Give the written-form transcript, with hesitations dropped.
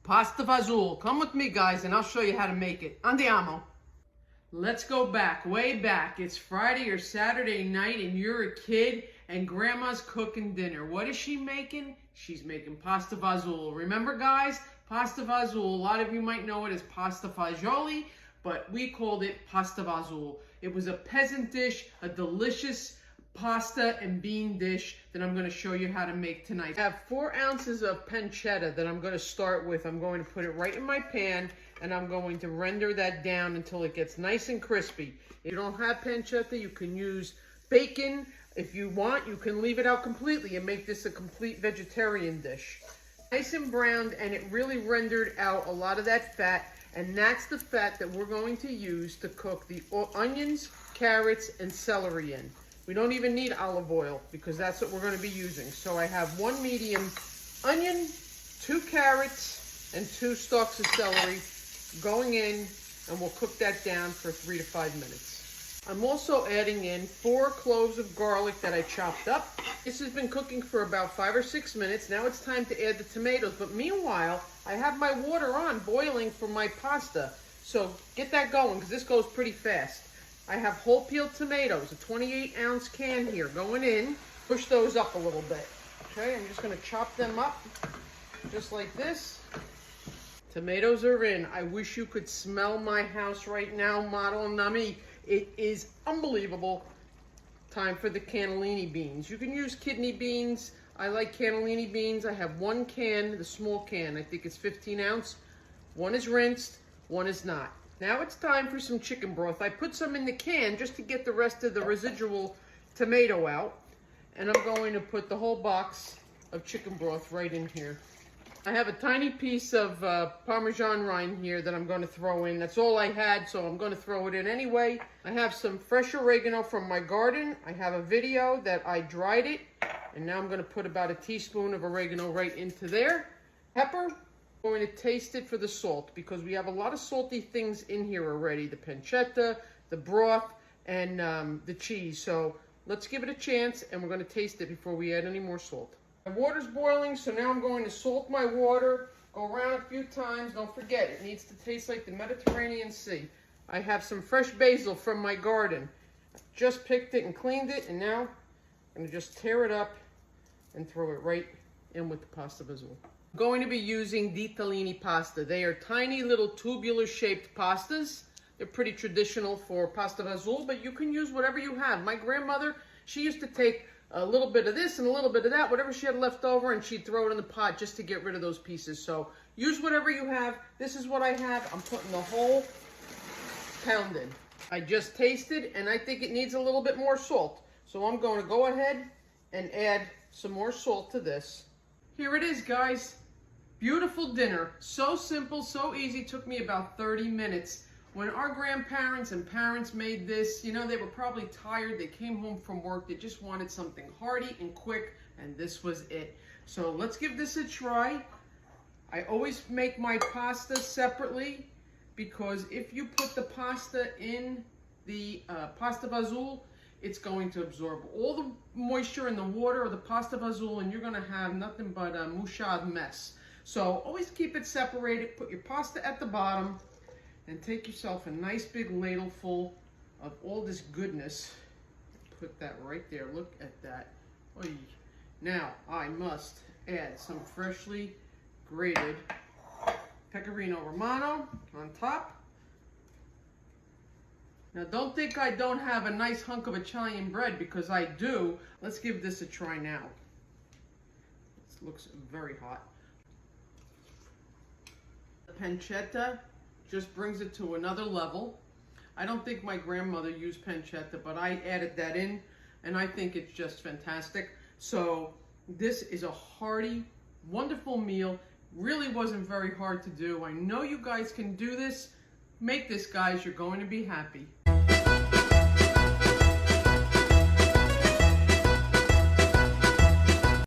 Pasta fagioli. Come with me, guys, and I'll show you how to make it. Andiamo. Let's go back, way back. It's Friday or Saturday night, and you're a kid, and Grandma's cooking dinner. What is she making? She's making pasta fagioli. Remember, guys? Pasta fagioli. A lot of you might know it as pasta fagioli, but we called it pasta fagioli. It was a peasant dish, a delicious pasta and bean dish that I'm going to show you how to make tonight. I have 4 ounces of pancetta that I'm going to start with. I'm going to put it right in my pan, and I'm going to render that down until it gets nice and crispy. If you don't have pancetta, you can use bacon. If you want, you can leave it out completely and make this a complete vegetarian dish. Nice and browned, and it really rendered out a lot of that fat, and that's the fat that we're going to use to cook the onions, carrots, and celery in. We don't even need olive oil because that's what we're going to be using. So I have 1 medium onion, 2 carrots, and 2 stalks of celery going in, and we'll cook that down for 3 to 5 minutes. I'm also adding in 4 cloves of garlic that I chopped up. This has been cooking for about 5 or 6 minutes. Now it's time to add the tomatoes. But meanwhile, I have my water on boiling for my pasta. So get that going because this goes pretty fast. I have whole peeled tomatoes, a 28-ounce can here going in. Push those up a little bit. Okay, I'm just going to chop them up just like this. Tomatoes are in. I wish you could smell my house right now, Model Nami. It is unbelievable. Time for the cannellini beans. You can use kidney beans. I like cannellini beans. I have 1 can, the small can. I think it's 15 ounce. 1 is rinsed, 1 is not. Now it's time for some chicken broth. I put some in the can just to get the rest of the residual tomato out. And I'm going to put the whole box of chicken broth right in here. I have a tiny piece of Parmesan rind here that I'm going to throw in. That's all I had, so I'm going to throw it in anyway. I have some fresh oregano from my garden. I have a video that I dried it. And now I'm going to put about a teaspoon of oregano right into there. Pepper. I'm going to taste it for the salt because we have a lot of salty things in here already. The pancetta, the broth, and the cheese. So let's give it a chance, and we're going to taste it before we add any more salt. My water's boiling, so now I'm going to salt my water. Go around a few times. Don't forget, it needs to taste like the Mediterranean Sea. I have some fresh basil from my garden. I just picked it and cleaned it, and now I'm going to just tear it up and throw it right in with the pasta fagioli. I'm going to be using ditalini pasta. They are tiny little tubular shaped pastas. They're pretty traditional for pasta fagioli, but you can use whatever you have. My grandmother, she used to take a little bit of this and a little bit of that, whatever she had left over, and she'd throw it in the pot just to get rid of those pieces. So use whatever you have. This is what I have. I'm putting the whole pound in. I just tasted, and I think it needs a little bit more salt. So I'm going to go ahead and add some more salt to this. Here it is, guys. Beautiful dinner. So simple, so easy. Took me about 30 minutes. When our grandparents and parents made this, you know, they were probably tired. They came home from work. They just wanted something hearty and quick, and this was it. So let's give this a try. I always make my pasta separately because if you put the pasta in the pasta fagioli, it's going to absorb all the moisture in the water of the pasta fagioli, and you're going to have nothing but a mouchard mess. So always keep it separated. Put your pasta at the bottom and take yourself a nice big ladle full of all this goodness. Put that right there. Look at that. Oy. Now I must add some freshly grated pecorino romano on top. Now don't think I don't have a nice hunk of Italian bread, because I do. Let's give this a try now. This looks very hot. The pancetta just brings it to another level. I don't think my grandmother used pancetta, but I added that in, and I think it's just fantastic. So this is a hearty, wonderful meal. Really wasn't very hard to do. I know you guys can do this. Make this, guys. You're going to be happy.